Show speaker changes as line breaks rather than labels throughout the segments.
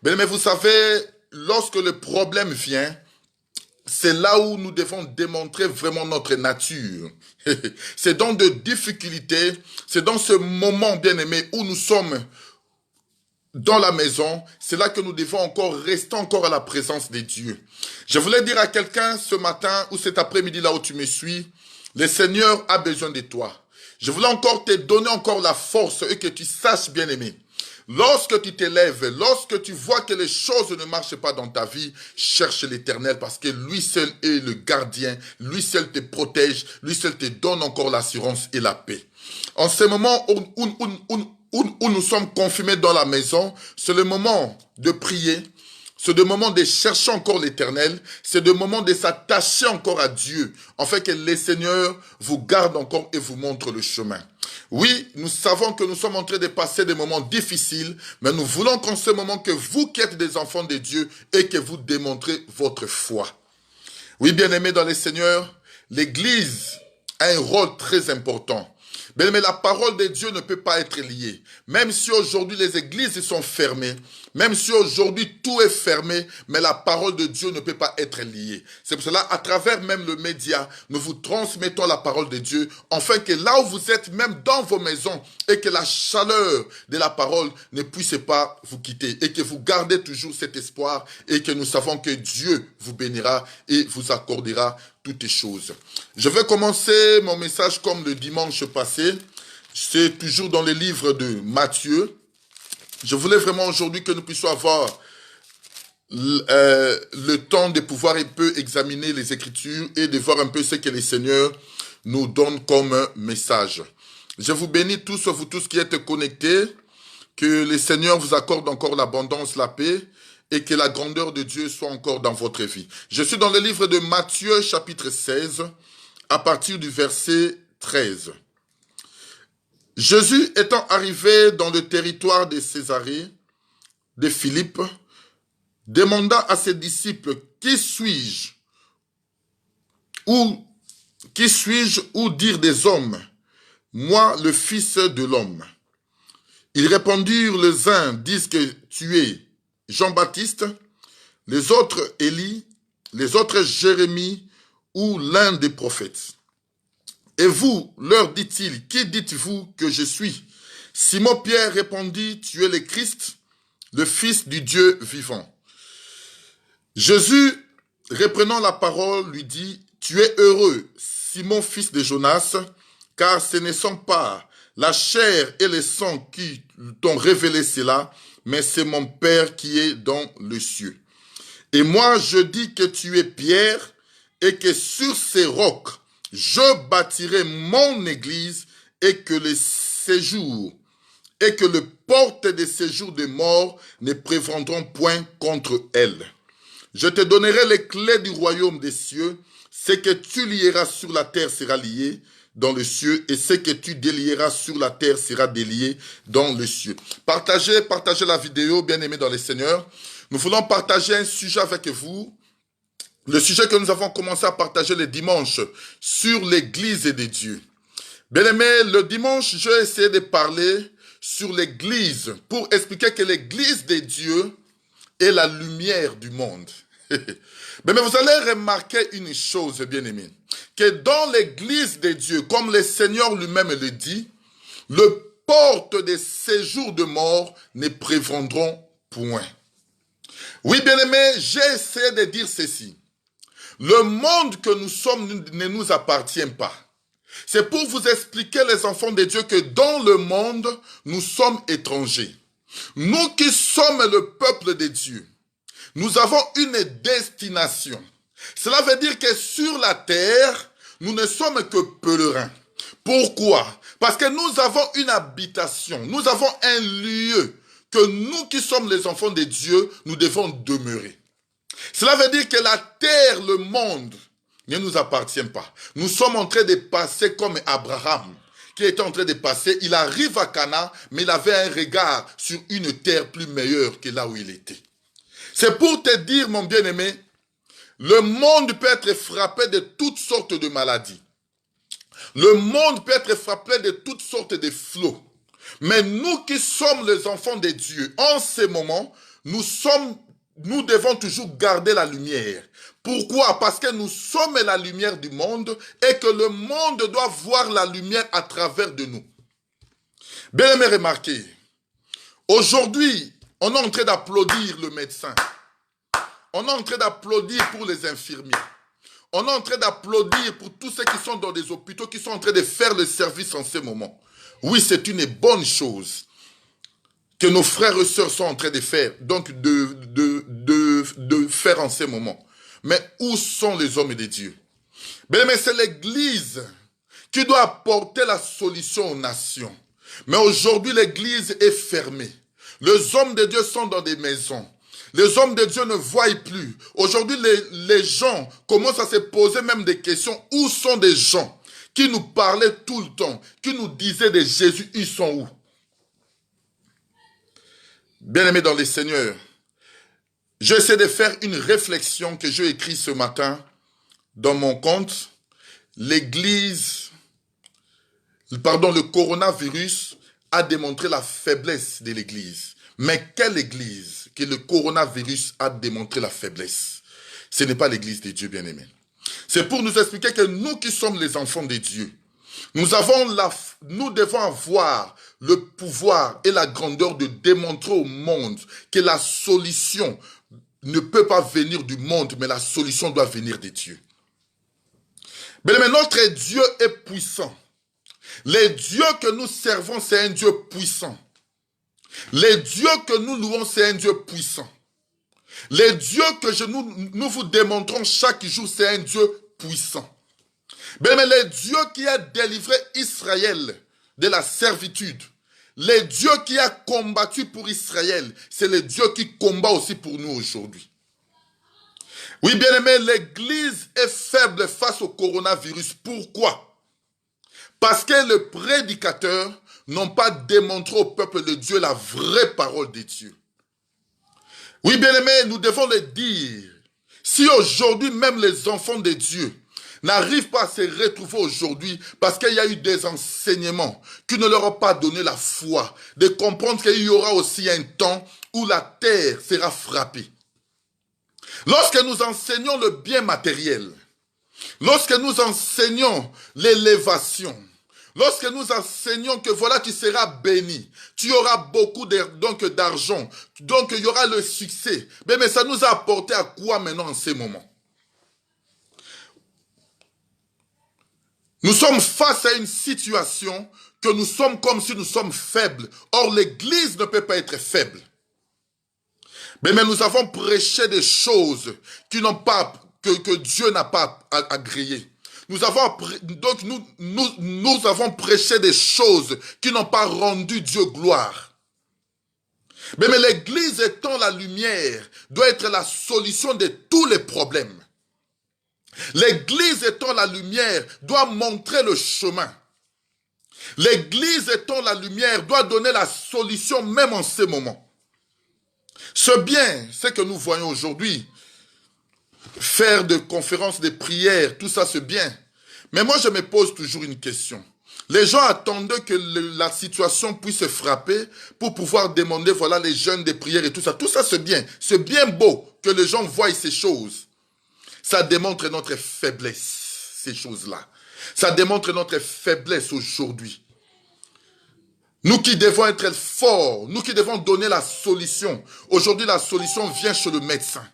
Bien, mais vous savez, lorsque le problème vient, c'est là où nous devons démontrer vraiment notre nature. C'est dans de difficultés, c'est dans ce moment, bien aimé, où nous sommes dans la maison, c'est là que nous devons encore rester encore à la présence de Dieu. Je voulais dire à quelqu'un ce matin ou cet après-midi là où tu me suis, le Seigneur a besoin de toi. Je voulais encore te donner encore la force et que tu saches, bien aimé. Lorsque tu t'élèves, lorsque tu vois que les choses ne marchent pas dans ta vie, cherche l'Éternel parce que lui seul est le gardien, lui seul te protège, lui seul te donne encore l'assurance et la paix. En ce moment où nous sommes confinés dans la maison, c'est le moment de prier, c'est le moment de chercher encore l'Éternel, c'est le moment de s'attacher encore à Dieu, afin que le Seigneur vous garde encore et vous montre le chemin. Oui, nous savons que nous sommes en train de passer des moments difficiles, mais nous voulons qu'en ce moment que vous qui êtes des enfants de Dieu et que vous démontrez votre foi. Oui, bien-aimés dans le Seigneur, l'Église a un rôle très important. Mais la parole de Dieu ne peut pas être liée. Même si aujourd'hui les églises sont fermées, même si aujourd'hui tout est fermé, mais la parole de Dieu ne peut pas être liée. C'est pour cela, à travers même le média, nous vous transmettons la parole de Dieu, afin que là où vous êtes, même dans vos maisons, et que la chaleur de la parole ne puisse pas vous quitter, et que vous gardez toujours cet espoir, et que nous savons que Dieu vous bénira et vous accordera toutes choses. Je vais commencer mon message comme le dimanche passé. C'est toujours dans le livre de Matthieu. Je voulais vraiment aujourd'hui que nous puissions avoir le temps de pouvoir un peu examiner les Écritures et de voir un peu ce que le Seigneur nous donne comme message. Je vous bénis tous, vous tous qui êtes connectés. Que le Seigneur vous accorde encore l'abondance, la paix, et que la grandeur de Dieu soit encore dans votre vie. Je suis dans le livre de Matthieu, chapitre 16, à partir du verset 13. Jésus étant arrivé dans le territoire de Césarée, de Philippe, demanda à ses disciples, qui suis-je ou dire des hommes, moi le Fils de l'homme? Ils répondirent, les uns disent que tu es Jean-Baptiste, les autres Élie, les autres Jérémie ou l'un des prophètes. Et vous, leur dit-il, qui dites-vous que je suis? Simon-Pierre répondit, tu es le Christ, le Fils du Dieu vivant. Jésus, reprenant la parole, lui dit, tu es heureux, Simon, fils de Jonas, car ce ne sont pas la chair et le sang qui t'ont révélé cela, mais c'est mon Père qui est dans le cieux. Et moi, je dis que tu es Pierre, et que sur ces rocs, je bâtirai mon église, et que le porte des séjours des morts ne prévendront point contre elle. Je te donnerai les clés du royaume des cieux. Ce que tu lieras sur la terre sera lié dans le cieux, et ce que tu délieras sur la terre sera délié dans le cieux. Partagez la vidéo, bien-aimés dans le Seigneur. Nous voulons partager un sujet avec vous. Le sujet que nous avons commencé à partager le dimanche sur l'église de Dieu. Bien-aimés, le dimanche, j'ai essayé de parler sur l'église pour expliquer que l'église de Dieu est la lumière du monde. Mais vous allez remarquer une chose, bien-aimés, que dans l'église de Dieu, comme le Seigneur lui-même le dit, le porte des séjours de mort ne prévendront point. Oui, bien-aimés, j'ai essayé de dire ceci. Le monde que nous sommes ne nous appartient pas. C'est pour vous expliquer, les enfants de Dieu, que dans le monde, nous sommes étrangers. Nous qui sommes le peuple de Dieu, nous avons une destination. Cela veut dire que sur la terre, nous ne sommes que pèlerins. Pourquoi? Parce que nous avons une habitation, nous avons un lieu que nous qui sommes les enfants de Dieu, nous devons demeurer. Cela veut dire que la terre, le monde, ne nous appartient pas. Nous sommes en train de passer comme Abraham, qui était en train de passer. Il arrive à Canaan, mais il avait un regard sur une terre plus meilleure que là où il était. C'est pour te dire, mon bien-aimé, le monde peut être frappé de toutes sortes de maladies. Le monde peut être frappé de toutes sortes de flots. Mais nous qui sommes les enfants de Dieu, en ce moment, nous devons toujours garder la lumière. Pourquoi? Parce que nous sommes la lumière du monde et que le monde doit voir la lumière à travers de nous. Bien aimé, remarquez, aujourd'hui, on est en train d'applaudir le médecin. On est en train d'applaudir pour les infirmiers. On est en train d'applaudir pour tous ceux qui sont dans des hôpitaux, qui sont en train de faire le service en ce moment. Oui, c'est une bonne chose que nos frères et sœurs sont en train de faire, donc de faire en ce moment. Mais où sont les hommes de Dieu? Mais c'est l'Église qui doit apporter la solution aux nations. Mais aujourd'hui, l'Église est fermée. Les hommes de Dieu sont dans des maisons. Les hommes de Dieu ne voient plus. Aujourd'hui, les gens commencent à se poser même des questions. Où sont des gens qui nous parlaient tout le temps, qui nous disaient de Jésus, ils sont où? Bien-aimés dans les Seigneurs, j'essaie de faire une réflexion que j'ai écrite ce matin dans mon compte. Le coronavirus a démontré la faiblesse de l'Église. Mais quelle Église que le coronavirus a démontré la faiblesse? Ce n'est pas l'Église de Dieu, bien-aimés. C'est pour nous expliquer que nous qui sommes les enfants de Dieu, nous devons avoir le pouvoir et la grandeur de démontrer au monde que la solution ne peut pas venir du monde, mais la solution doit venir de Dieu. Mais notre Dieu est puissant. Le Dieu que nous servons, c'est un Dieu puissant. Le Dieu que nous louons, c'est un Dieu puissant. Le Dieu que nous vous démontrons chaque jour, c'est un Dieu puissant. Mais le Dieu qui a délivré Israël de la servitude, le Dieu qui a combattu pour Israël, c'est le Dieu qui combat aussi pour nous aujourd'hui. Oui, bien aimé, l'Église est faible face au coronavirus. Pourquoi? Parce que les prédicateurs n'ont pas démontré au peuple de Dieu la vraie parole de Dieu. Oui, bien aimé, nous devons le dire. Si aujourd'hui, même les enfants de Dieu n'arrivent pas à se retrouver aujourd'hui parce qu'il y a eu des enseignements qui ne leur ont pas donné la foi, de comprendre qu'il y aura aussi un temps où la terre sera frappée. Lorsque nous enseignons le bien matériel, lorsque nous enseignons l'élévation, lorsque nous enseignons que voilà, tu seras béni, tu auras beaucoup d'argent, donc il y aura le succès. Mais ça nous a apporté à quoi maintenant en ces moments? Nous sommes face à une situation que nous sommes comme si nous sommes faibles. Or, l'Église ne peut pas être faible. Mais nous avons prêché des choses qui n'ont pas, que Dieu n'a pas agréées. Nous avons prêché des choses qui n'ont pas rendu Dieu gloire. Mais l'Église étant la lumière, doit être la solution de tous les problèmes. L'Église étant la lumière, doit montrer le chemin. L'Église étant la lumière, doit donner la solution même en ces moments. Ce bien, ce que nous voyons aujourd'hui, faire des conférences, des prières, tout ça c'est bien. Mais moi je me pose toujours une question. Les gens attendaient que la situation puisse frapper pour pouvoir demander, voilà, les jeûnes, des prières et tout ça. Tout ça c'est bien. C'est bien beau que les gens voient ces choses. Ça démontre notre faiblesse, ces choses-là. Ça démontre notre faiblesse aujourd'hui. Nous qui devons être forts, nous qui devons donner la solution. Aujourd'hui, la solution vient chez le médecin.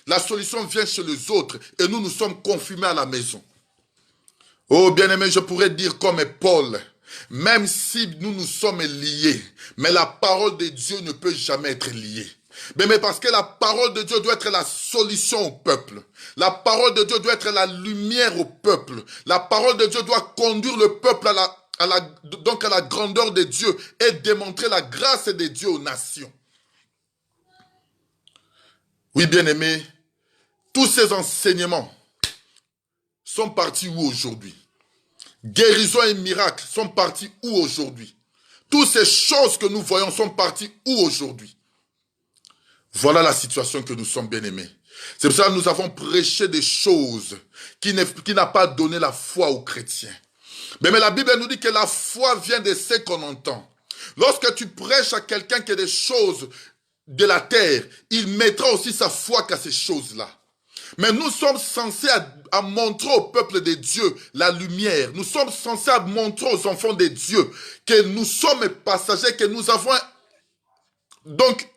La solution vient chez les autres et nous sommes confinés à la maison. Oh bien-aimé, je pourrais dire comme Paul, même si nous sommes liés, mais la parole de Dieu ne peut jamais être liée. Mais parce que la parole de Dieu doit être la solution au peuple. La parole de Dieu doit être la lumière au peuple. La parole de Dieu doit conduire le peuple à la grandeur de Dieu et démontrer la grâce de Dieu aux nations. Oui, bien-aimés, tous ces enseignements sont partis où aujourd'hui? Guérison et miracles sont partis où aujourd'hui? Toutes ces choses que nous voyons sont parties où aujourd'hui? Voilà la situation que nous sommes, bien-aimés. C'est pour ça que nous avons prêché des choses qui n'a pas donné la foi aux chrétiens. Mais la Bible nous dit que la foi vient de ce qu'on entend. Lorsque tu prêches à quelqu'un que des choses de la terre, il mettra aussi sa foi qu'à ces choses-là. Mais nous sommes censés à montrer au peuple de Dieu la lumière. Nous sommes censés à montrer aux enfants de Dieu que nous sommes passagers, que nous avons... Donc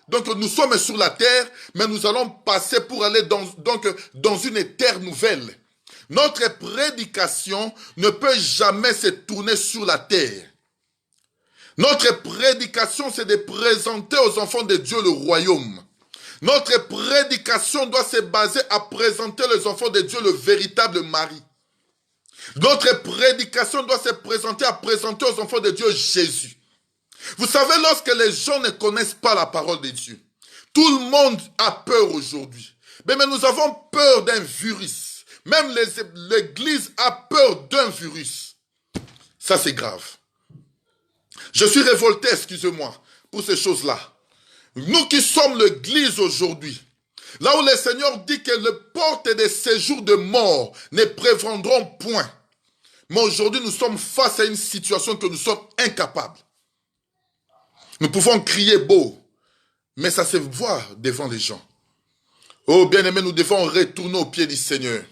nous sommes sur la terre, mais nous allons passer pour aller dans une terre nouvelle. Notre prédication ne peut jamais se tourner sur la terre. Notre prédication, c'est de présenter aux enfants de Dieu le royaume. Notre prédication doit se baser à présenter aux enfants de Dieu le véritable mari. Notre prédication doit se présenter à présenter aux enfants de Dieu Jésus. Vous savez, lorsque les gens ne connaissent pas la parole de Dieu, tout le monde a peur aujourd'hui. Mais nous avons peur d'un virus. Même l'Église a peur d'un virus. Ça, c'est grave. Je suis révolté, excusez-moi, pour ces choses-là. Nous qui sommes l'Église aujourd'hui, là où le Seigneur dit que les portes des séjours de mort ne prévendront point. Mais aujourd'hui, nous sommes face à une situation que nous sommes incapables. Nous pouvons crier beau, mais ça se voit devant les gens. Oh bien-aimés, nous devons retourner au pied du Seigneur.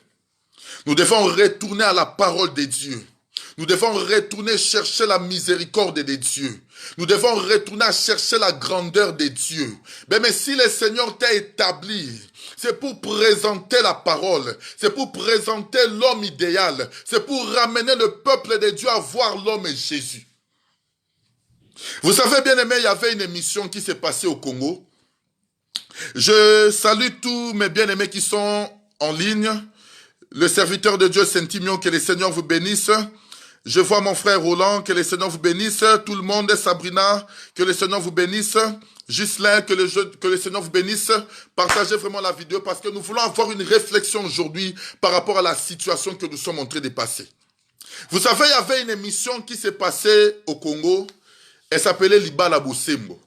Nous devons retourner à la parole de Dieu. Nous devons retourner chercher la miséricorde de Dieu. Nous devons retourner à chercher la grandeur de Dieu. Mais si le Seigneur t'a établi, c'est pour présenter la parole. C'est pour présenter l'homme idéal. C'est pour ramener le peuple de Dieu à voir l'homme Jésus. Vous savez, bien aimé, il y avait une émission qui s'est passée au Congo. Je salue tous mes bien-aimés qui sont en ligne. Le serviteur de Dieu, Saint-Timion, que le Seigneur vous bénisse. Je vois mon frère Roland, que le Seigneur vous bénisse. Tout le monde, Sabrina, que le Seigneur vous bénisse. Ghislain, que le Seigneur vous bénisse. Partagez vraiment la vidéo parce que nous voulons avoir une réflexion aujourd'hui par rapport à la situation que nous sommes en train de passer. Vous savez, il y avait une émission qui s'est passée au Congo. Elle s'appelait Libala Bosembo.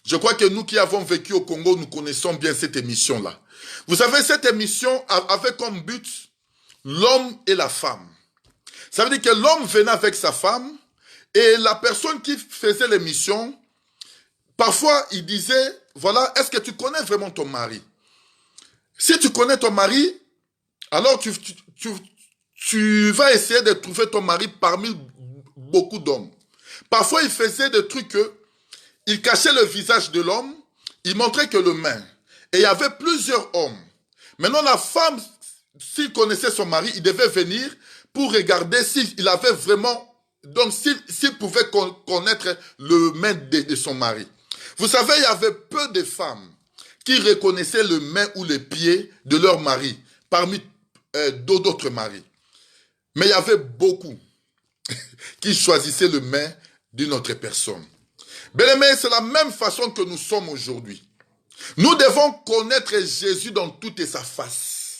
Je crois que nous qui avons vécu au Congo, nous connaissons bien cette émission-là. Vous savez, cette émission avait comme but l'homme et la femme. Ça veut dire que l'homme venait avec sa femme et la personne qui faisait l'émission, parfois il disait, voilà, est-ce que tu connais vraiment ton mari? Si tu connais ton mari, alors tu vas essayer de trouver ton mari parmi beaucoup d'hommes. Parfois il faisait des trucs que il cachait le visage de l'homme, il montrait que le main. Et il y avait plusieurs hommes. Maintenant, la femme, s'il connaissait son mari, il devait venir pour regarder s'il avait vraiment... Donc, s'il pouvait connaître le main de son mari. Vous savez, il y avait peu de femmes qui reconnaissaient le main ou les pieds de leur mari parmi d'autres maris. Mais il y avait beaucoup qui choisissaient le main d'une autre personne. Bien-aimés, c'est la même façon que nous sommes aujourd'hui. Nous devons connaître Jésus dans toute sa face.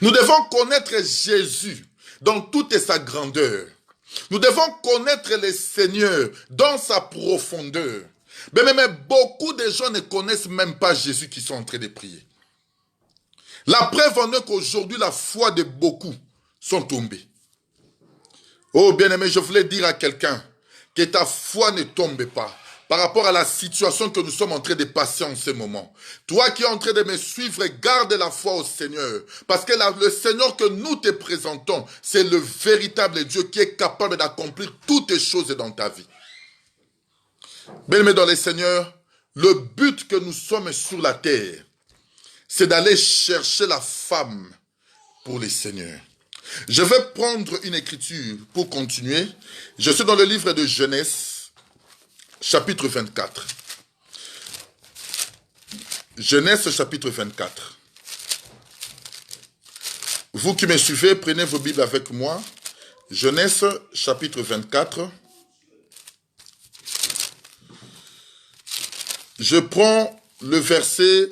Nous devons connaître Jésus dans toute sa grandeur. Nous devons connaître le Seigneur dans sa profondeur. Mais beaucoup de gens ne connaissent même pas Jésus qui sont en train de prier. La preuve en est qu'aujourd'hui, la foi de beaucoup sont tombées. Oh bien-aimé, je voulais dire à quelqu'un que ta foi ne tombe pas par rapport à la situation que nous sommes en train de passer en ce moment. Toi qui es en train de me suivre, garde la foi au Seigneur. Parce que le Seigneur que nous te présentons, c'est le véritable Dieu qui est capable d'accomplir toutes choses dans ta vie. Bien-aimé dans le Seigneur, le but que nous sommes sur la terre, c'est d'aller chercher la femme pour le Seigneur. Je vais prendre une écriture pour continuer. Je suis dans le livre de Genèse, chapitre 24. Genèse, chapitre 24. Vous qui me suivez, prenez vos Bibles avec moi. Genèse, chapitre 24. Je prends le verset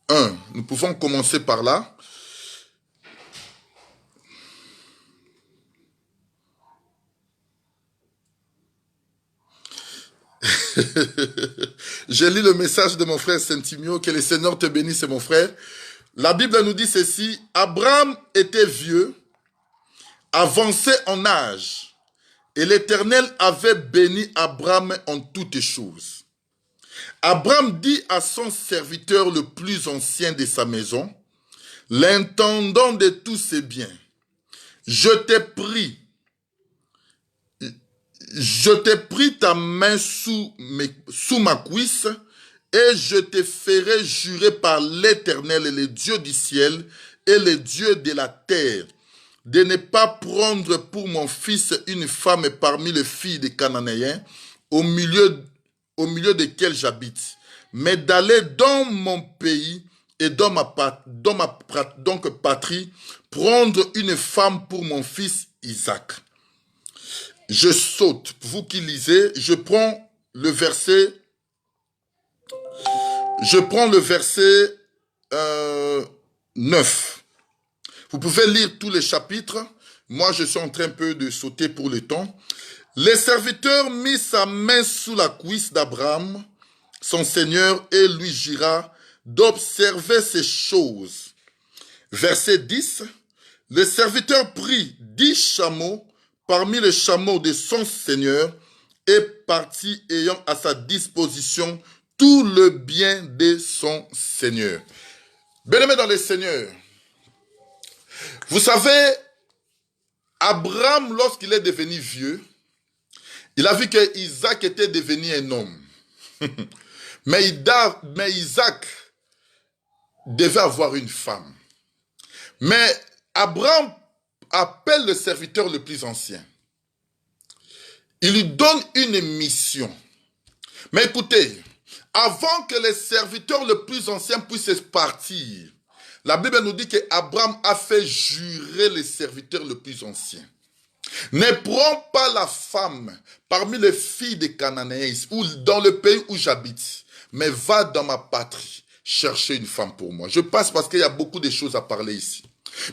1. Nous pouvons commencer par là. J'ai lu le message de mon frère Saint-Timio, que le Seigneur te bénisse, mon frère. La Bible nous dit ceci: Abraham était vieux, avancé en âge, et l'Éternel avait béni Abraham en toutes choses. Abraham dit à son serviteur le plus ancien de sa maison, l'intendant de tous ses biens, je t'ai pris ta main sous ma cuisse et je te ferai jurer par l'Éternel et le Dieu du ciel et le Dieu de la terre de ne pas prendre pour mon fils une femme parmi les filles des Cananéens au milieu desquels j'habite, mais d'aller dans mon pays et dans ma patrie prendre une femme pour mon fils Isaac. Je saute, vous qui lisez, je prends le verset 9. Vous pouvez lire tous les chapitres. Moi, je suis en train un peu de sauter pour le temps. Le serviteur mit sa main sous la cuisse d'Abraham, son seigneur, et lui jura d'observer ces choses. Verset 10. Le serviteur prit 10 chameaux parmi les chameaux de son seigneur et partit ayant à sa disposition tout le bien de son seigneur. Bien-aimés dans le Seigneur, vous savez, Abraham, lorsqu'il est devenu vieux, il a vu que Isaac était devenu un homme. Mais Isaac devait avoir une femme. Mais Abraham appelle le serviteur le plus ancien. Il lui donne une mission. Mais écoutez, avant que le serviteur le plus ancien puisse partir, la Bible nous dit qu'Abraham a fait jurer le serviteur le plus ancien. Ne prends pas la femme parmi les filles des Cananéens ou dans le pays où j'habite, mais va dans ma patrie chercher une femme pour moi. Je passe parce qu'il y a beaucoup de choses à parler ici.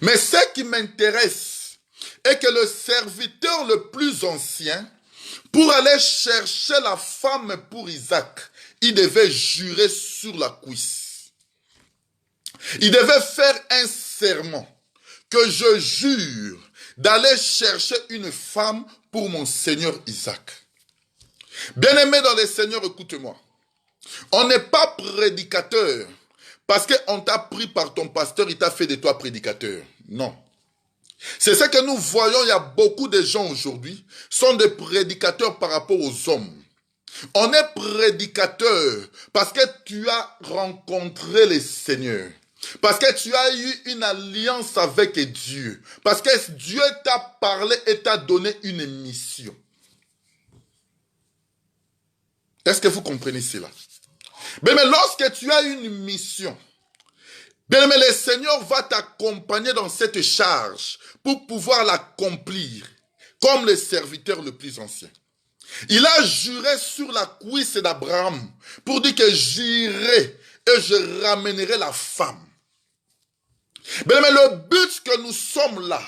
Mais ce qui m'intéresse est que le serviteur le plus ancien, pour aller chercher la femme pour Isaac, il devait jurer sur la cuisse. Il devait faire un serment que je jure d'aller chercher une femme pour mon Seigneur Isaac. Bien-aimé dans le Seigneur, écoute-moi. On n'est pas prédicateur parce qu'on t'a pris par ton pasteur, il t'a fait de toi prédicateur. Non. C'est ce que nous voyons, il y a beaucoup de gens aujourd'hui sont des prédicateurs par rapport aux hommes. On est prédicateur parce que tu as rencontré le Seigneur. Parce que tu as eu une alliance avec Dieu. Parce que Dieu t'a parlé et t'a donné une mission. Est-ce que vous comprenez cela? Mais lorsque tu as une mission, bien, mais le Seigneur va t'accompagner dans cette charge pour pouvoir l'accomplir comme le serviteur le plus ancien. Il a juré sur la cuisse d'Abraham pour dire que j'irai et je ramènerai la femme. Mais le but que nous sommes là,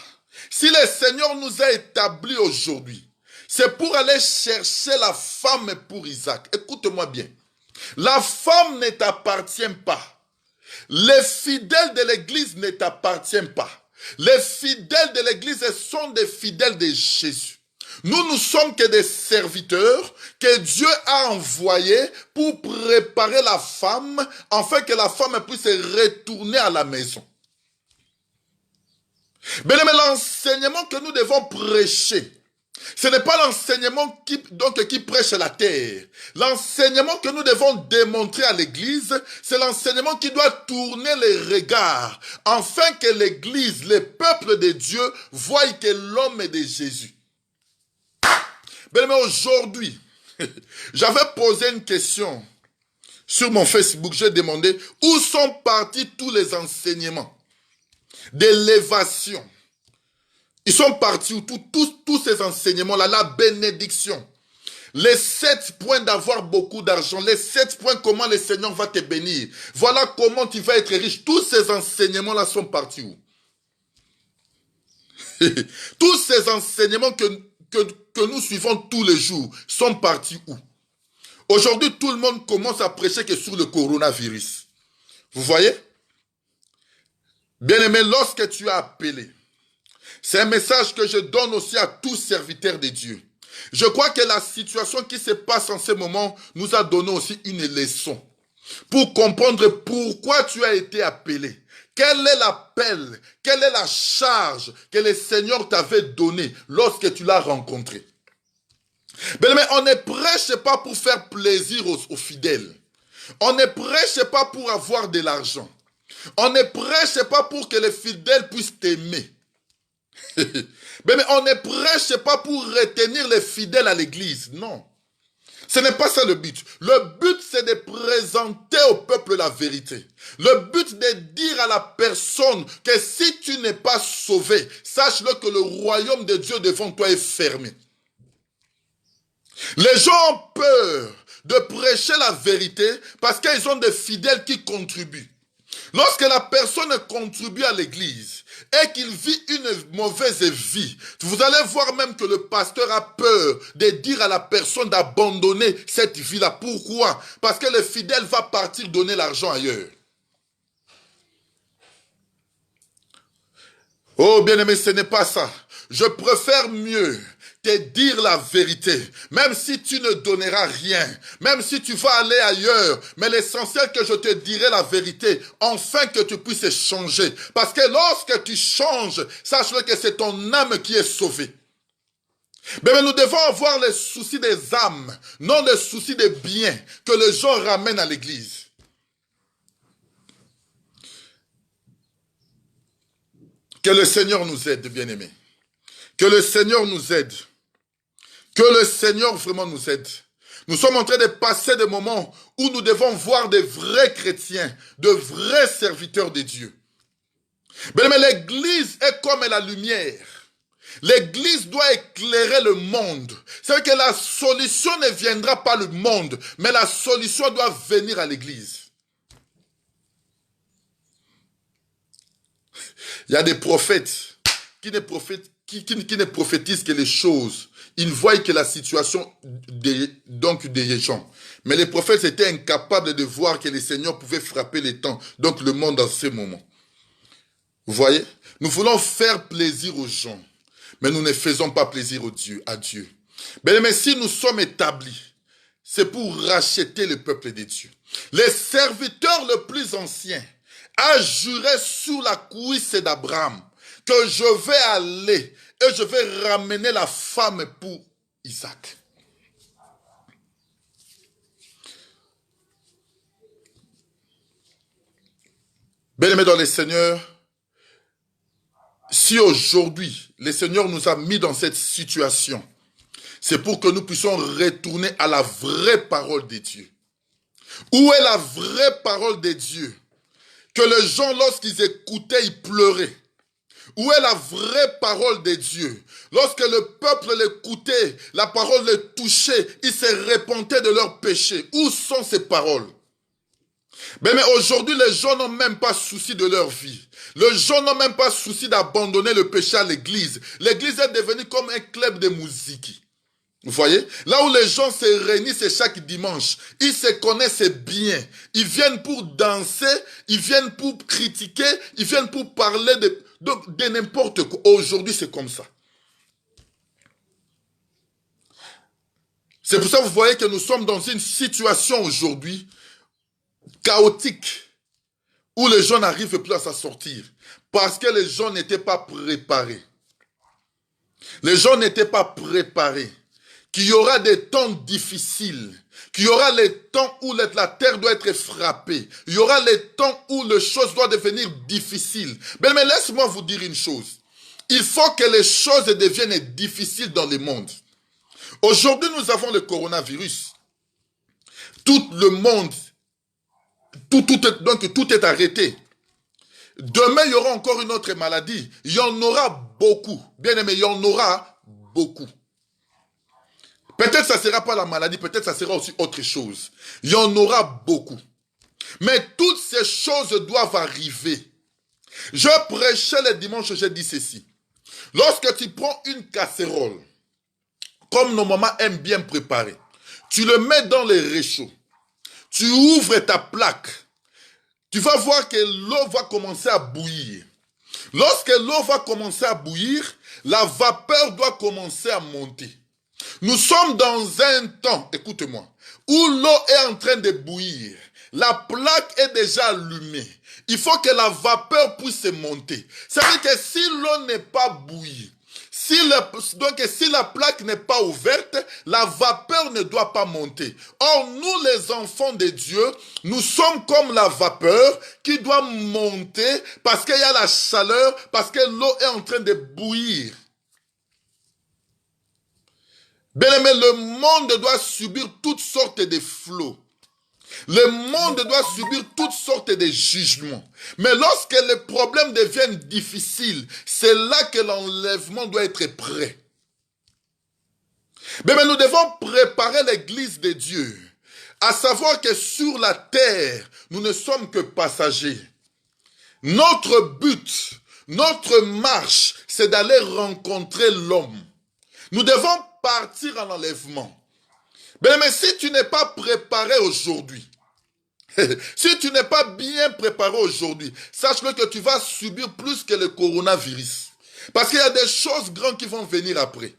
si le Seigneur nous a établis aujourd'hui, c'est pour aller chercher la femme pour Isaac. Écoute-moi bien. La femme ne t'appartient pas. Les fidèles de l'église ne t'appartiennent pas. Les fidèles de l'église sont des fidèles de Jésus. Nous ne sommes que des serviteurs que Dieu a envoyés pour préparer la femme afin que la femme puisse retourner à la maison. Mais l'enseignement que nous devons prêcher, ce n'est pas l'enseignement qui prêche la terre. L'enseignement que nous devons démontrer à l'église, c'est l'enseignement qui doit tourner les regards, afin que l'église, le peuple de Dieu, voie que l'homme est de Jésus. Mais aujourd'hui, j'avais posé une question sur mon Facebook. J'ai demandé où sont partis tous les enseignements d'élévation. Ils sont partis où tous ces enseignements-là, la bénédiction. Les 7 points d'avoir beaucoup d'argent, les 7 points comment le Seigneur va te bénir. Voilà comment tu vas être riche. Tous ces enseignements-là sont partis où? Tous ces enseignements que nous suivons tous les jours sont partis où? Aujourd'hui, tout le monde commence à prêcher que sur le coronavirus. Vous voyez? Bien-aimé, lorsque tu as appelé, c'est un message que je donne aussi à tous serviteurs de Dieu. Je crois que la situation qui se passe en ce moment nous a donné aussi une leçon pour comprendre pourquoi tu as été appelé. Quel est l'appel, quelle est la charge que le Seigneur t'avait donnée lorsque tu l'as rencontré. Mais on ne prêche pas pour faire plaisir aux fidèles. On ne prêche pas pour avoir de l'argent. On ne prêche pas pour que les fidèles puissent t'aimer. Mais on ne prêche pas pour retenir les fidèles à l'église. Non. Ce n'est pas ça le but. Le but, c'est de présenter au peuple la vérité. Le but de dire à la personne que si tu n'es pas sauvé, sache-le que le royaume de Dieu devant toi est fermé. Les gens ont peur de prêcher la vérité parce qu'ils ont des fidèles qui contribuent. Lorsque la personne contribue à l'église et qu'il vit une mauvaise vie, vous allez voir même que le pasteur a peur de dire à la personne d'abandonner cette vie-là. Pourquoi? Parce que le fidèle va partir donner l'argent ailleurs. Oh bien-aimé, ce n'est pas ça. Je préfère mieux te dire la vérité, même si tu ne donneras rien, même si tu vas aller ailleurs, mais l'essentiel que je te dirai la vérité, enfin que tu puisses changer. Parce que lorsque tu changes, sache-le que c'est ton âme qui est sauvée. Mais nous devons avoir les soucis des âmes, non les soucis des biens que les gens ramènent à l'église. Que le Seigneur nous aide, bien-aimés. Que le Seigneur nous aide. Que le Seigneur vraiment nous aide. Nous sommes en train de passer des moments où nous devons voir des vrais chrétiens, de vrais serviteurs de Dieu. Mais l'église est comme la lumière. L'église doit éclairer le monde. C'est que la solution ne viendra pas du monde, mais la solution doit venir à l'église. Il y a des prophètes qui ne prophétisent que les choses. Ils voient que la situation des gens. Mais les prophètes étaient incapables de voir que le Seigneur pouvait frapper les temps, donc le monde en ce moment. Vous voyez? Nous voulons faire plaisir aux gens, mais nous ne faisons pas plaisir à Dieu. Mais si nous sommes établis, c'est pour racheter le peuple de Dieu. Les serviteurs le plus anciens a juré sur la cuisse d'Abraham que je vais aller et je vais ramener la femme pour Isaac. Bien-aimés dans le Seigneur, si aujourd'hui le Seigneur nous a mis dans cette situation, c'est pour que nous puissions retourner à la vraie parole de Dieu. Où est la vraie parole de Dieu? Que les gens, lorsqu'ils écoutaient, ils pleuraient. Où est la vraie parole de Dieu? Lorsque le peuple l'écoutait, la parole les touchait, ils se repentaient de leurs péchés. Où sont ces paroles? Mais aujourd'hui, les gens n'ont même pas souci de leur vie. Les gens n'ont même pas souci d'abandonner le péché à l'église. L'église est devenue comme un club de musique. Vous voyez? Là où les gens se réunissent chaque dimanche, ils se connaissent bien. Ils viennent pour danser, ils viennent pour critiquer, ils viennent pour parler de n'importe quoi. Aujourd'hui, c'est comme ça. C'est pour ça que vous voyez que nous sommes dans une situation aujourd'hui chaotique où les gens n'arrivent plus à s'en sortir parce que les gens n'étaient pas préparés. Les gens n'étaient pas préparés. Qu'il y aura des temps difficiles, qu'il y aura les temps où la terre doit être frappée, il y aura les temps où les choses doivent devenir difficiles. Mais laisse-moi vous dire une chose. Il faut que les choses deviennent difficiles dans le monde. Aujourd'hui, nous avons le coronavirus. Tout le monde, tout est arrêté. Demain, il y aura encore une autre maladie. Il y en aura beaucoup. Bien aimé, il y en aura beaucoup. Peut-être que ça ne sera pas la maladie, peut-être que ça sera aussi autre chose. Il y en aura beaucoup. Mais toutes ces choses doivent arriver. Je prêchais le dimanche, j'ai dit ceci. Lorsque tu prends une casserole, comme nos mamans aiment bien préparer, tu le mets dans les réchauds, tu ouvres ta plaque, tu vas voir que l'eau va commencer à bouillir. Lorsque l'eau va commencer à bouillir, la vapeur doit commencer à monter. Nous sommes dans un temps, écoute-moi, où l'eau est en train de bouillir. La plaque est déjà allumée. Il faut que la vapeur puisse monter. Ça veut dire que si l'eau n'est pas bouillie, donc si la plaque n'est pas ouverte, la vapeur ne doit pas monter. Or, nous les enfants de Dieu, nous sommes comme la vapeur qui doit monter parce qu'il y a la chaleur, parce que l'eau est en train de bouillir. Bien-aimé, le monde doit subir toutes sortes de flots. Le monde doit subir toutes sortes de jugements. Mais lorsque les problèmes deviennent difficiles, c'est là que l'enlèvement doit être prêt. Mais nous devons préparer l'église de Dieu, à savoir que sur la terre, nous ne sommes que passagers. Notre but, notre marche, c'est d'aller rencontrer l'homme. Nous devons partir en enlèvement. Mais si tu n'es pas préparé aujourd'hui, si tu n'es pas bien préparé aujourd'hui, sache-le que tu vas subir plus que le coronavirus. Parce qu'il y a des choses grandes qui vont venir après.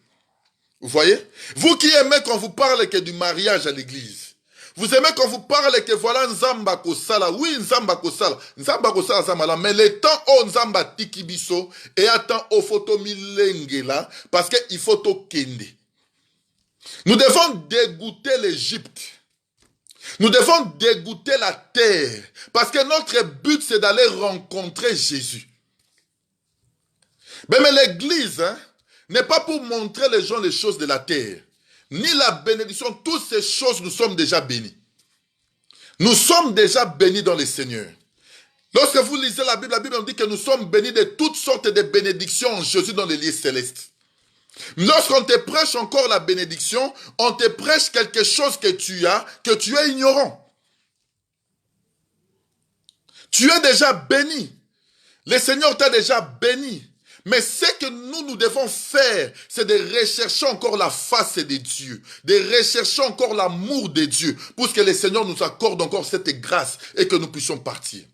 Vous voyez? Vous qui aimez qu'on vous parle que du mariage à l'église. Vous aimez qu'on vous parle que voilà Nzamba Kosala. Oui, Nzamba Kosala. Nzamba Kosala Zamala. Mais le temps où Nzamba Tikibiso et attend au photo milengela parce qu'il faut au kende. Nous devons dégoûter l'Égypte. Nous devons dégoûter la terre. Parce que notre but, c'est d'aller rencontrer Jésus. Mais l'église n'est pas pour montrer les gens les choses de la terre. Ni la bénédiction. Toutes ces choses, nous sommes déjà bénis. Nous sommes déjà bénis dans le Seigneur. Lorsque vous lisez la Bible nous dit que nous sommes bénis de toutes sortes de bénédictions en Jésus dans les lieux célestes. Lorsqu'on te prêche encore la bénédiction, on te prêche quelque chose que tu as, que tu es ignorant. Tu es déjà béni. Le Seigneur t'a déjà béni. Mais ce que nous devons faire, c'est de rechercher encore la face de Dieu, de rechercher encore l'amour de Dieu, pour que le Seigneur nous accorde encore cette grâce et que nous puissions partir.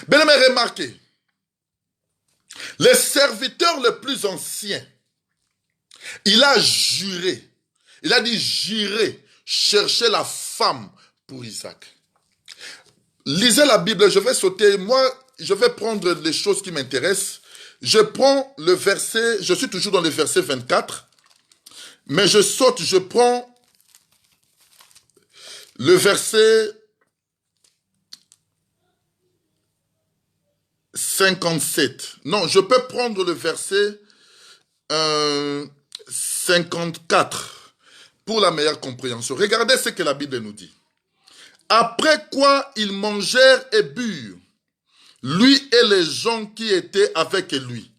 Bien aimé, remarquez, le serviteur le plus ancien, il a juré, il a dit j'irai chercher la femme pour Isaac. Lisez la Bible, je vais sauter, moi je vais prendre les choses qui m'intéressent. Je prends le verset, je suis toujours dans le verset 24, mais je saute, je prends le verset 57. Non, je peux prendre le verset 54 pour la meilleure compréhension. Regardez ce que la Bible nous dit. Après quoi ils mangèrent et burent, lui et les gens qui étaient avec lui.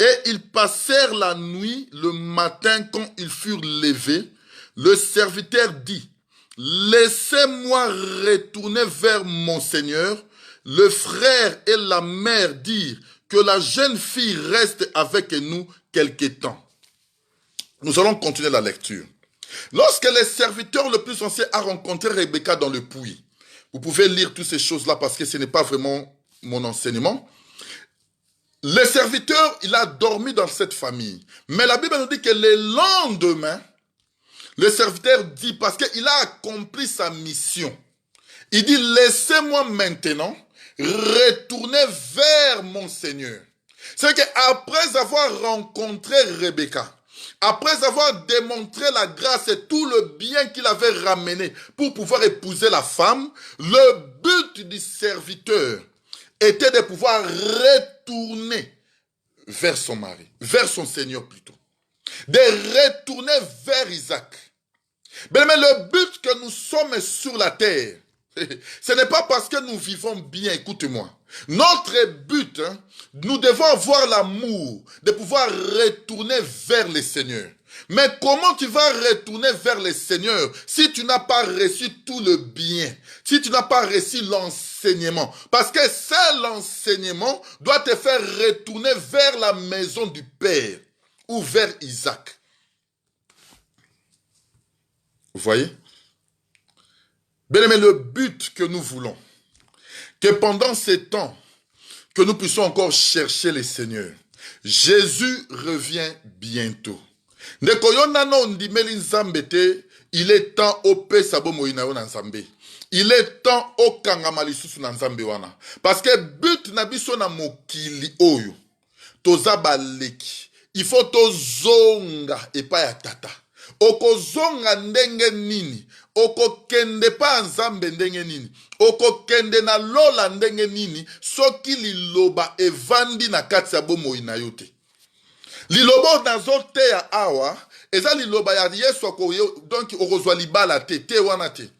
Et ils passèrent la nuit. Le matin, quand ils furent levés, le serviteur dit, « Laissez-moi retourner vers mon Seigneur. » Le frère et la mère dirent que la jeune fille reste avec nous quelque temps. Nous allons continuer la lecture. Lorsque le serviteur le plus ancien a rencontré Rebecca dans le puits, vous pouvez lire toutes ces choses-là parce que ce n'est pas vraiment mon enseignement. Le serviteur, il a dormi dans cette famille. Mais la Bible nous dit que le lendemain, le serviteur dit, parce qu'il a accompli sa mission, il dit, laissez-moi maintenant retourner vers mon Seigneur. C'est qu'après avoir rencontré Rebecca, après avoir démontré la grâce et tout le bien qu'il avait ramené pour pouvoir épouser la femme, le but du serviteur était de pouvoir retourner vers son mari, vers son Seigneur plutôt. De retourner vers Isaac. Mais le but que nous sommes sur la terre, ce n'est pas parce que nous vivons bien, écoute-moi. Notre but, nous devons avoir l'amour de pouvoir retourner vers le Seigneur. Mais comment tu vas retourner vers le Seigneur si tu n'as pas reçu tout le bien, si tu n'as pas reçu l'enseignement? Parce que c'est l'enseignement doit te faire retourner vers la maison du Père ou vers Isaac. Vous voyez? Bien aimé, le but que nous voulons, que pendant ces temps, que nous puissions encore chercher le Seigneur. Jésus revient bientôt. Ndeko yo nano ndimeli nzambe te, il est temps opesa bomoi na yo na nzambe. Il est temps okangama lisusu na nzambe wana. Parce que but na biso na mokili oyo, toza baleki. Il faut tozonga epa ya tata. Oko zonga ndenge nini. Oko kende pa nzambe ndenge nini. Oko kende na lola ndenge nini. Soki liloba evandi na kati ya bomoi na yo te. Liloba nazo te ya awa. Eza liloba ya Yesu akoyo. Donc okozwa libala te. Te wana te.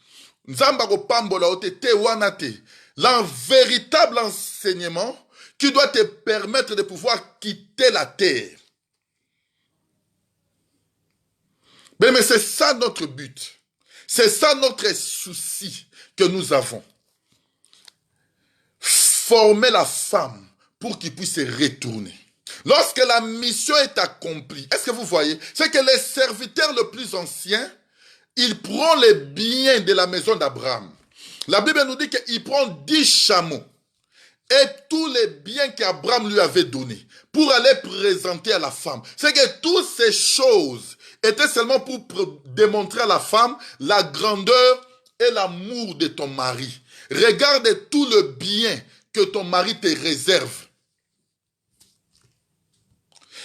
Nzamba ko pambola ote te wana te. Le véritable enseignement qui doit te permettre de pouvoir quitter la terre. Mais c'est ça notre but. C'est ça notre souci que nous avons. Former la femme pour qu'il puisse se retourner. Lorsque la mission est accomplie, est-ce que vous voyez? C'est que les serviteurs le plus anciens, il prend les biens de la maison d'Abraham. La Bible nous dit qu'il prend 10 chameaux et tous les biens qu'Abraham lui avait donnés pour aller présenter à la femme. C'est que toutes ces choses étaient seulement pour démontrer à la femme la grandeur et l'amour de ton mari. Regarde tout le bien que ton mari te réserve.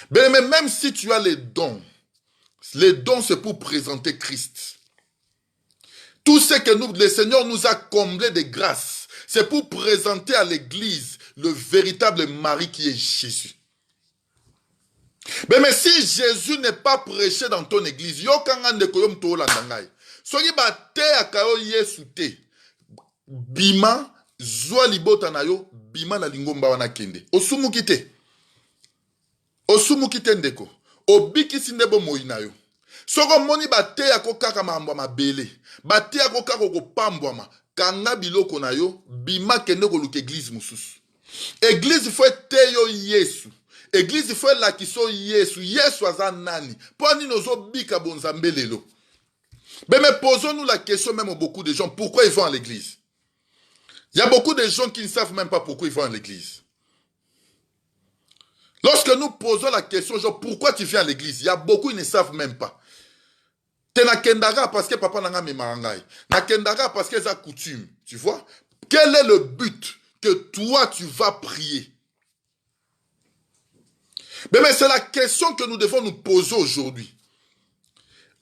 Mais même si tu as les dons c'est pour présenter Christ. Tout ce que le Seigneur nous a comblé de grâce, c'est pour présenter à l'église le véritable mari qui est Jésus. Mais si Jésus n'est pas prêché dans ton église, bima zwa libota na yo bima na lingomba wana kende osumukite ndeko obikisi ndebo moi na yo soko moni bate ya kokaka mambo mabele bate ya kokaka kopambwama kanga biloko na yo bima kende koluka église mususu. Église faut te yo Yesu. Église faut la kiso Yesu aza nani poni nozo bika bonzambe lelo. Mais posons-nous la question même à beaucoup de gens, pourquoi ils vont à l'église? Il y a beaucoup de gens qui ne savent même pas pourquoi ils vont à l'église. Lorsque nous posons la question, genre, pourquoi tu viens à l'église? Il y a beaucoup qui ne savent même pas. Tu na kendara parce que papa n'a pas marangai. Na kendara parce que c'est coutume. Tu vois? Quel est le but que toi tu vas prier? Mais c'est la question que nous devons nous poser aujourd'hui.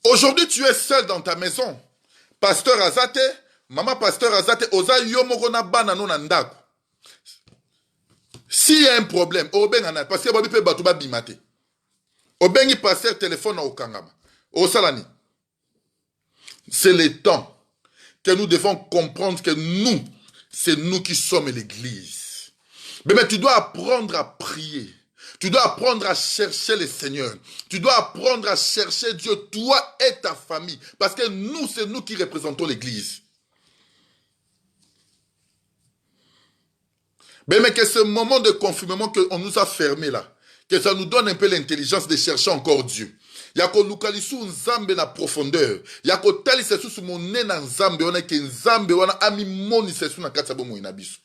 Aujourd'hui, tu es seul dans ta maison. Pasteur Azate, maman pasteur Azate, oza yomokona banano nandako. S'il y a un problème, parce que babi pe batuba bimate. Obengi pasteur téléphone au kangama. Au salani. C'est le temps que nous devons comprendre que nous, c'est nous qui sommes l'église. Mais tu dois apprendre à prier. Tu dois apprendre à chercher le Seigneur. Tu dois apprendre à chercher Dieu, toi et ta famille. Parce que nous, c'est nous qui représentons l'église. Mais que ce moment de confinement qu'on nous a fermé là, que ça nous donne un peu l'intelligence de chercher encore Dieu. Yako lukalisu nzambe na profondeur. Yako tali sesu su monene na nzambe wana ke nzambe wana ami moni sesu na kati ya bomo inabiso.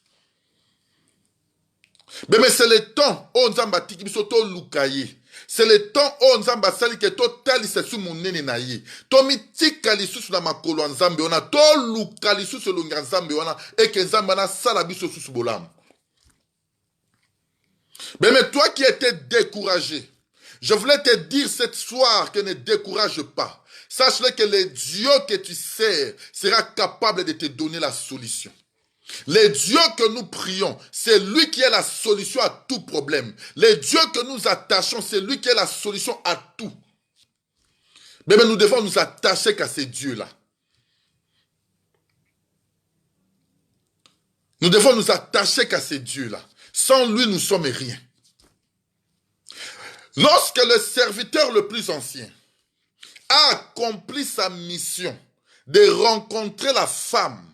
Mais c'est le temps où nzamba tiki biso to lukaye. C'est le temps où nzamba sali ke to tali sesu monene na ye. To mitika lisusu na makolo nzambe wana to lukalisu se longa nzambe wana et que nzamba na sala biso susu bolamu. Mais toi qui étais découragé, je voulais te dire cette soir que ne décourage pas. Sache-le que le Dieu que tu sers sera capable de te donner la solution. Le Dieu que nous prions, c'est lui qui est la solution à tout problème. Le Dieu que nous attachons, c'est lui qui est la solution à tout. Mais nous devons nous attacher qu'à ces dieux-là. Nous devons nous attacher qu'à ces dieux-là. Sans lui, nous ne sommes rien. Lorsque le serviteur le plus ancien a accompli sa mission de rencontrer la femme,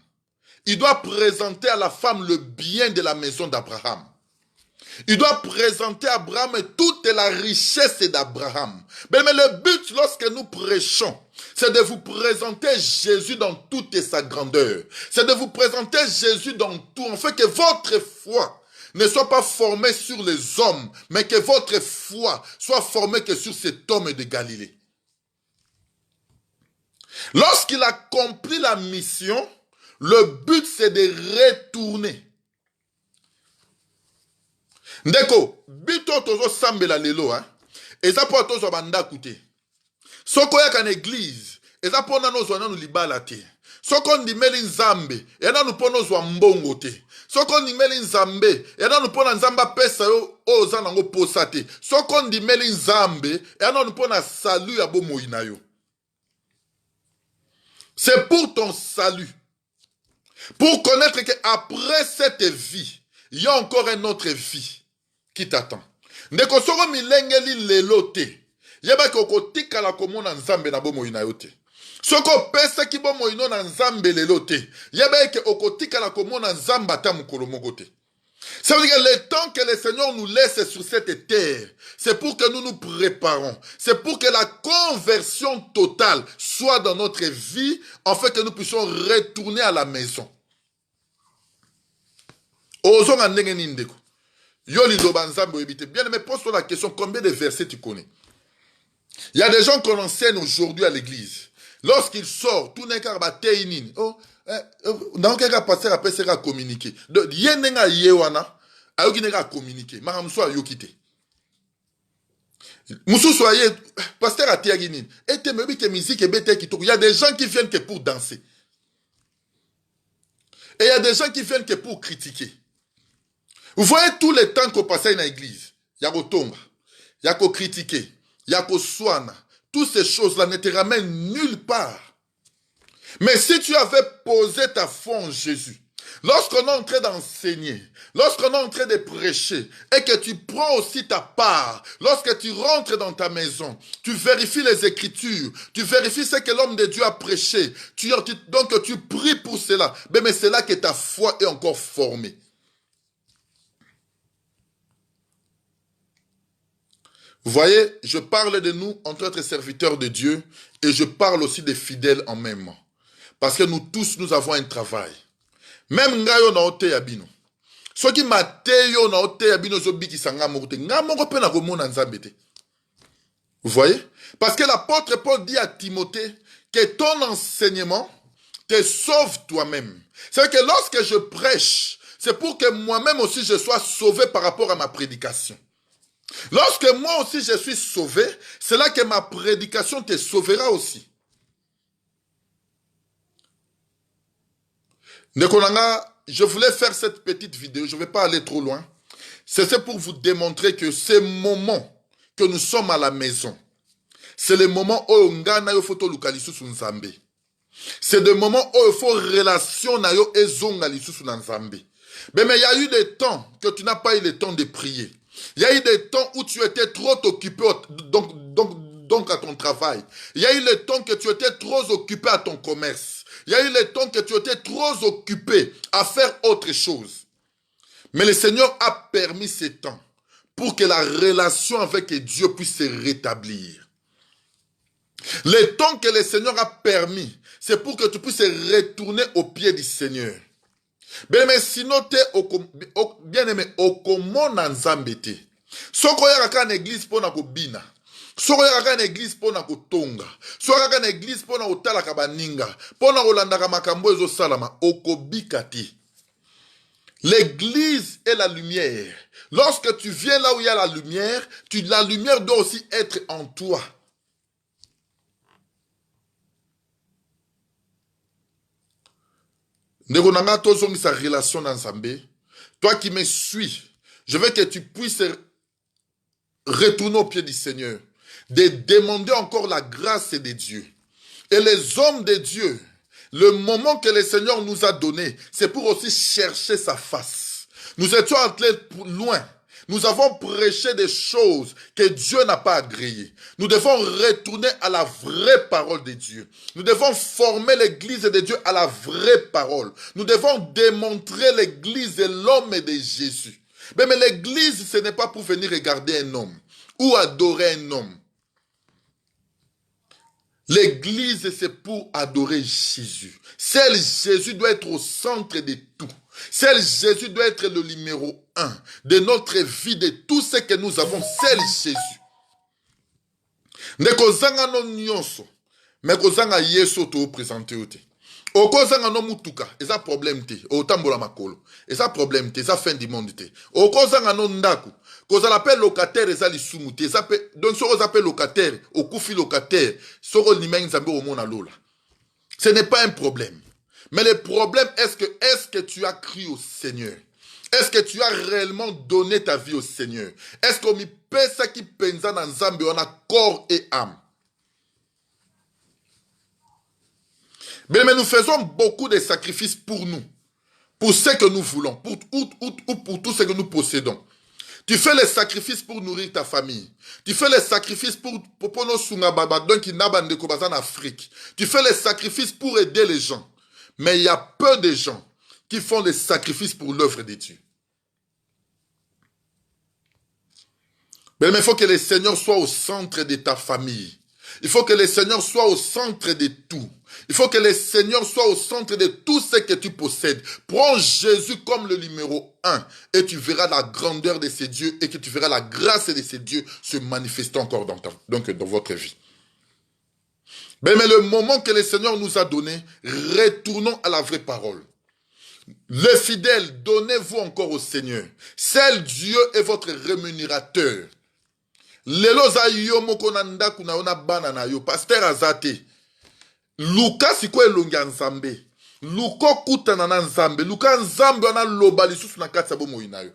il doit présenter à la femme le bien de la maison d'Abraham. Il doit présenter à Abraham toute la richesse d'Abraham. Mais le but lorsque nous prêchons, c'est de vous présenter Jésus dans toute sa grandeur. C'est de vous présenter Jésus dans tout, en fait que votre foi ne soit pas formée sur les hommes, mais que votre foi soit formée que sur cet homme de Galilée. Lorsqu'il accomplit la mission, le but c'est de retourner. Ndeko, bito tozo sambela lelo, hein. Et ça pour tozo banda koute. Soko ya kan église, et ça pour nano zwana nou libala te. Soko ndimeli nzambe, et nano pono zwa mbongo te. Soko ndimeli nzambe, et nano pona nzamba pesa yo oza nango posa te. Soko ndimeli nzambe, et nano pona salut ya bomo ina yo. C'est pour ton salut. Pour connaître qu'après cette vie, il y a encore une autre vie qui t'attend. Ndeko soko milengeli lelo te. Yeba koko tika la komona nzambe na bomo ina yo te. Soko pesa ki bomo ino na nzambe lelo te. Yeba ke okotika la komona nzamba ta mukolo moko te. Ça veut dire que le temps que le Seigneur nous laisse sur cette terre, c'est pour que nous nous préparons. C'est pour que la conversion totale soit dans notre vie, afin que nous puissions retourner à la maison. Ozonga ndenge nini ndeko. Yo liloba nzambe oyebite. Bien aimé, pose-toi la question, combien de versets tu connais? Il y a des gens qu'on enseigne aujourd'hui à l'église. Lorsqu'ils sortent, tout n'est qu'à battre inine. Oh, dans quel cas passer après c'est à communiquer. De yenenga yewana, ayoki nega communiquer. Maramso ayokite. Moussou soyez pasteur à tiaginine. Et te mebi que musique et bête qui tourne. Il y a des gens qui viennent que pour danser. Et il y a des gens qui viennent que pour critiquer. Vous voyez tous les temps qu'on passe dans l'église. Il y a tomba, il y a critiquer, il y a soigner. Toutes ces choses-là ne te ramènent nulle part. Mais si tu avais posé ta foi en Jésus, lorsqu'on est en train d'enseigner, lorsqu'on est en train de prêcher, et que tu prends aussi ta part, lorsque tu rentres dans ta maison, tu vérifies les Écritures, tu vérifies ce que l'homme de Dieu a prêché, donc tu pries pour cela, mais c'est là que ta foi est encore formée. Vous voyez, je parle de nous en tant que serviteurs de Dieu et je parle aussi des fidèles en même temps. Parce que nous tous, nous avons un travail. Même ngayo na ote yabino. Ce qui m'a teyo na ote yabino zo biki sanga mokote. Nga moko pe na komona nzambe te. Vous voyez? Parce que l'apôtre Paul dit à Timothée que ton enseignement te sauve toi-même. C'est que lorsque je prêche, c'est pour que moi-même aussi je sois sauvé par rapport à ma prédication. Lorsque moi aussi je suis sauvé, c'est là que ma prédication te sauvera aussi. Nekonanga, je voulais faire cette petite vidéo, je ne vais pas aller trop loin. C'est pour vous démontrer que ces moments que nous sommes à la maison, c'est le moment où on gagne yo photo lukalisu sunzambe. C'est le moment où il faut relation na yo ezonga lisusu na nzambe. Mais il y a eu des temps que tu n'as pas eu le temps de prier. Il y a eu des temps où tu étais trop occupé donc à ton travail. Il y a eu le temps que tu étais trop occupé à ton commerce. Il y a eu le temps que tu étais trop occupé à faire autre chose. Mais le Seigneur a permis ces temps pour que la relation avec Dieu puisse se rétablir. Le temps que le Seigneur a permis, c'est pour que tu puisses retourner au pied du Seigneur. Bien aimé, sinon bien aimé, okomona nzambe te. Soko ya kaka na église pona ko bina. Soko ya kaka na église pona ko tonga. Soko ya kaka na église pona otala ka baninga. Pona kolanda ka makambo ezo salama, okobika te. L'église est la lumière. Lorsque tu viens là où il y a la lumière doit aussi être en toi. Nekonanga tozongi sa relation dans Nzambe. Toi qui me suis, je veux que tu puisses retourner au pied du Seigneur, de demander encore la grâce de Dieu. Et les hommes de Dieu, le moment que le Seigneur nous a donné, c'est pour aussi chercher sa face. Nous étions allés loin. Nous avons prêché des choses que Dieu n'a pas agréées. Nous devons retourner à la vraie parole de Dieu. Nous devons former l'église de Dieu à la vraie parole. Nous devons démontrer l'église de l'homme et de Jésus. Mais l'église, ce n'est pas pour venir regarder un homme ou adorer un homme. L'église, c'est pour adorer Jésus. Seul Jésus doit être au centre de tout. Seul Jésus doit être le numéro 1 de notre vie, de tout ce que nous avons. Seul Jésus. Ndeko zanga no nyonso. Mais kozanga yeso to présenter ote. Okozanga no mutuka, eza problème te. Otambola makolo. Eza problème te, eza fin du monde te. Okozanga no ndaku. Koza l'appelle locataire eza lisumu te. Donc soko appelle locataire, okufi locataire, soko limeng zambe au mona lola. Ce n'est pas un problème. Mais le problème est-ce que tu as cru au Seigneur? Est-ce que tu as réellement donné ta vie au Seigneur? Est-ce qu'on m'y paie ça qui pensa dans Zambé, on a corps et âme? Mais nous faisons beaucoup de sacrifices pour nous, pour ce que nous voulons, pour tout ce que nous possédons. Tu fais les sacrifices pour nourrir ta famille. Tu fais les sacrifices pour nos sungababa, donc qui n'abandent en Afrique. Tu fais les sacrifices pour aider les gens. Mais il y a peu de gens qui font des sacrifices pour l'œuvre de Dieu. Mais il faut que le Seigneur soit au centre de ta famille. Il faut que le Seigneur soit au centre de tout. Il faut que le Seigneur soit au centre de tout ce que tu possèdes. Prends Jésus comme le numéro 1 et tu verras la grandeur de ces dieux et que tu verras la grâce de ces dieux se manifester encore dans votre vie. Mais le moment que le Seigneur nous a donné, retournons à la vraie parole. Les fidèles, donnez-vous encore au Seigneur. Seul Dieu est votre rémunérateur. Lelo za yo moko na ndaku na ona bana na yo pasteur azate. Luka siko elonga nzambe. Luka kutana na nzambe. Luka nzambe wana loba lisusu na kati ya bomoi na yo.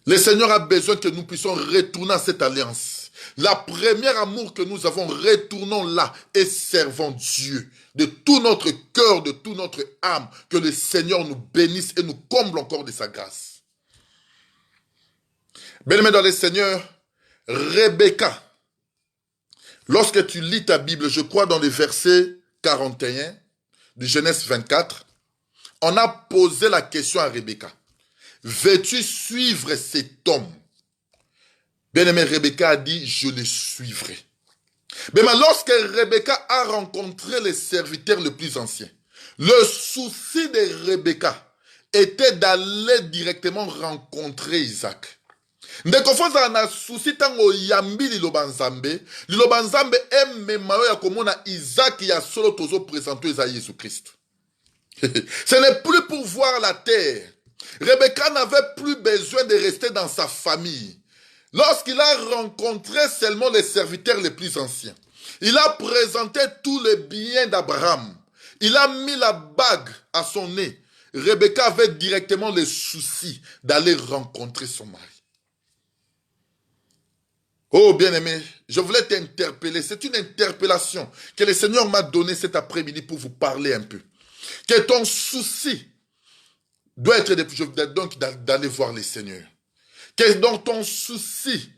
Le Seigneur a besoin que nous puissions retourner à cette alliance. La première amour que nous avons, retournons là et servons Dieu. De tout notre cœur, de toute notre âme, que le Seigneur nous bénisse et nous comble encore de sa grâce. Bien-aimé dans le Seigneur, Rebecca, lorsque tu lis ta Bible, je crois dans le verset 41 du Genèse 24, on a posé la question à Rebecca. Veux-tu suivre cet homme? Bien-aimé, Rebecca a dit, je le suivrai. Mais lorsque Rebecca a rencontré les serviteurs les plus anciens, le souci de Rebecca était d'aller directement rencontrer Isaac. Ndekofoza na souci tango yambi liloba nzambe emema ya komona Isaac ya solo tozo présenter eza Jésus Christ. Ce n'est plus pour voir la terre. Rebecca n'avait plus besoin de rester dans sa famille. Lorsqu'il a rencontré seulement les serviteurs les plus anciens, il a présenté tous les biens d'Abraham. Il a mis la bague à son nez. Rebecca avait directement le souci d'aller rencontrer son mari. Oh bien-aimé, je voulais t'interpeller. C'est une interpellation que le Seigneur m'a donnée cet après-midi pour vous parler un peu. Que ton souci doit être donc d'aller voir le Seigneur. Que dans ton souci,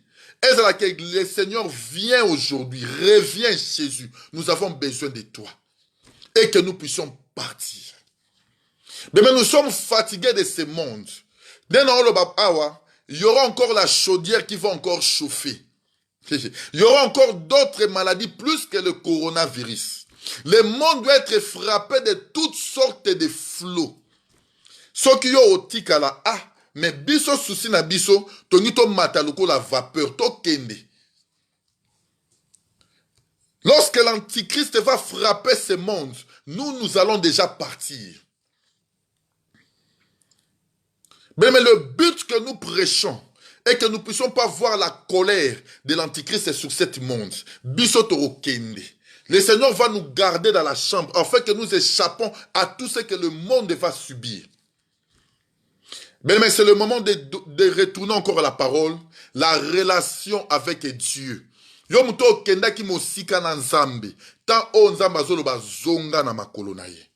est-ce à laquelle le Seigneur vient aujourd'hui, revient Jésus. Nous avons besoin de toi. Et que nous puissions partir. Mais nous sommes fatigués de ce monde. Il y aura encore la chaudière qui va encore chauffer. Il y aura encore d'autres maladies plus que le coronavirus. Le monde doit être frappé de toutes sortes de flots. Ce qui est au tikala, mais biso souci na biso, tonito mataloko la vapeur, to kende. Lorsque l'antichrist va frapper ce monde, nous allons déjà partir. Mais le but que nous prêchons, et que nous ne puissions pas voir la colère de l'Antichrist sur ce monde. Le Seigneur va nous garder dans la chambre afin que nous échappons à tout ce que le monde va subir. Mais c'est le moment de retourner encore à la parole, la relation avec Dieu. Yo muto kenda ki mosika na nzambe, tant o nzamba zoloba zonga na makolo na ye.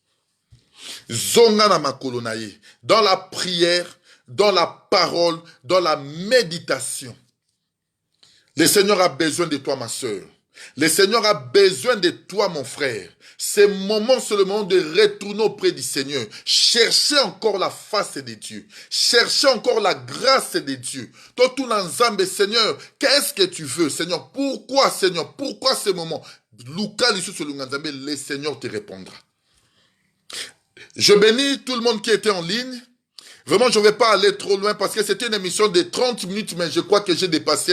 Zonga na makolo na ye. Dans la prière, dans la parole, dans la méditation. Le Seigneur a besoin de toi, ma soeur. Le Seigneur a besoin de toi, mon frère. C'est le moment de retourner auprès du Seigneur. Cherchez encore la face de Dieu. Cherchez encore la grâce de Dieu. Toi, tout l'ensemble, Seigneur, qu'est-ce que tu veux, Seigneur? Pourquoi, Seigneur? Pourquoi ce moment? Le Seigneur te répondra. Je bénis tout le monde qui était en ligne. Vraiment, je ne vais pas aller trop loin parce que c'était une émission de 30 minutes, mais je crois que j'ai dépassé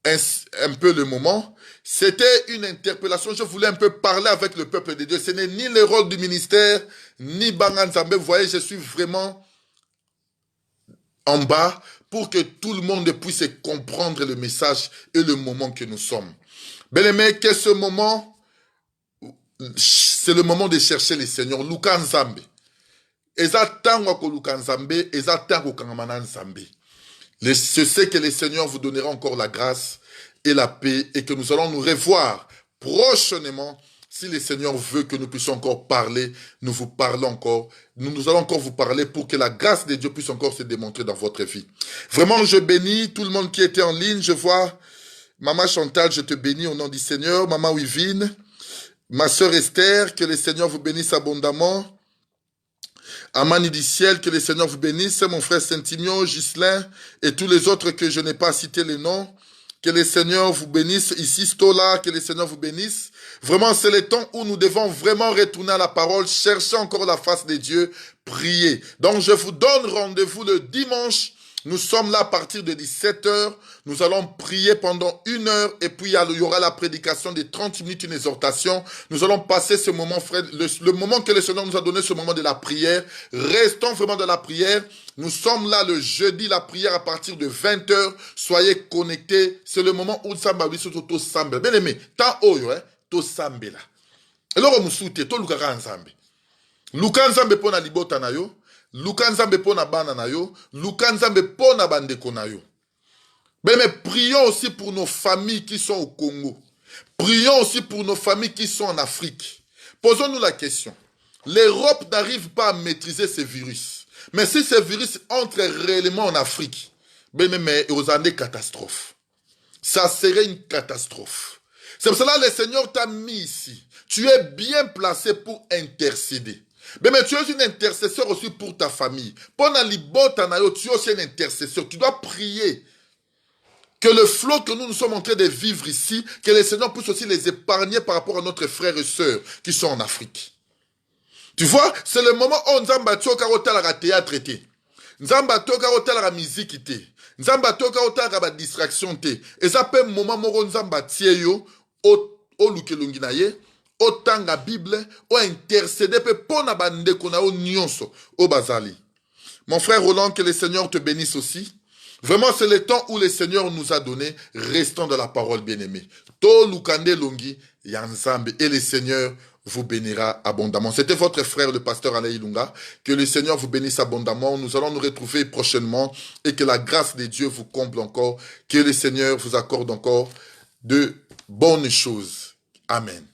un peu le moment. C'était une interpellation. Je voulais un peu parler avec le peuple de Dieu. Ce n'est ni le rôle du ministère, ni Banganzambe. Vous voyez, je suis vraiment en bas pour que tout le monde puisse comprendre le message et le moment que nous sommes. Bien-aimé, que ce moment, c'est le moment de chercher le Seigneur. Luka Nzambe. Eza tango ko Luka Nzambe, eza tango kangamana Nzambe. Je sais que le Seigneur vous donnera encore la grâce et la paix et que nous allons nous revoir prochainement. Si le Seigneur veut que nous puissions encore parler, nous vous parlons encore. Nous allons encore vous parler pour que la grâce de Dieu puisse encore se démontrer dans votre vie. Vraiment, je bénis tout le monde qui était en ligne. Je vois Maman Chantal, je te bénis au nom du Seigneur. Maman Wivine, ma sœur Esther, que le Seigneur vous bénisse abondamment. Amani du ciel, que le Seigneur vous bénisse. Mon frère Saint-Ignon, Ghislain et tous les autres que je n'ai pas cité les noms. Que le Seigneur vous bénisse. Ici, Stola, que le Seigneur vous bénisse. Vraiment, c'est le temps où nous devons vraiment retourner à la parole, chercher encore la face de Dieu, prier. Donc, je vous donne rendez-vous le dimanche. Nous sommes là à partir de 17h. Nous allons prier pendant 1 heure et puis il y aura la prédication de 30 minutes, une exhortation. Nous allons passer ce moment, frère, le moment que le Seigneur nous a donné, ce moment de la prière. Restons vraiment dans la prière. Nous sommes là le jeudi, la prière à partir de 20h. Soyez connectés. C'est le moment où Samba to Samba. Bien aimé, tant oyo, to Samba là. Alors, Moussoute, to Lukaka Nzambe. Luka Nzambe pona libota na yo. Luka Nzambe pona bana na yo. Luka Nzambe pona bandeko na yo. Mais prions aussi pour nos familles qui sont au Congo. Prions aussi pour nos familles qui sont en Afrique. Posons-nous la question. L'Europe n'arrive pas à maîtriser ce virus. Mais si ce virus entre réellement en Afrique, mais aux années catastrophe. Ça serait une catastrophe. C'est pour cela que le Seigneur t'a mis ici. Tu es bien placé pour intercéder. Mais tu es une intercesseur aussi pour ta famille. Pendant l'ibotanayo, tu es aussi un intercesseur. Tu dois prier que le flot que nous sommes en train de vivre ici, que le Seigneur puisse aussi les épargner par rapport à notre frères et sœurs qui sont en Afrique. Tu vois, c'est le moment où Nzamba toka otala ka théâtre té. Nzamba toka otala ka musique té. Nzamba toka otala ka distraction té. Et ça peut moment moko Nzamba tie yo o lukelongi na ye. Otanga Bible, o intercéder pe pona bande kona o nyonso o bazali. Mon frère Roland, que le Seigneur te bénisse aussi. Vraiment, c'est le temps où le Seigneur nous a donné. Restons dans la parole, bien-aimée. To lukande longi yanzambe et le Seigneur vous bénira abondamment. C'était votre frère, le pasteur Alain Ilunga. Que le Seigneur vous bénisse abondamment. Nous allons nous retrouver prochainement et que la grâce de Dieu vous comble encore. Que le Seigneur vous accorde encore de bonnes choses. Amen.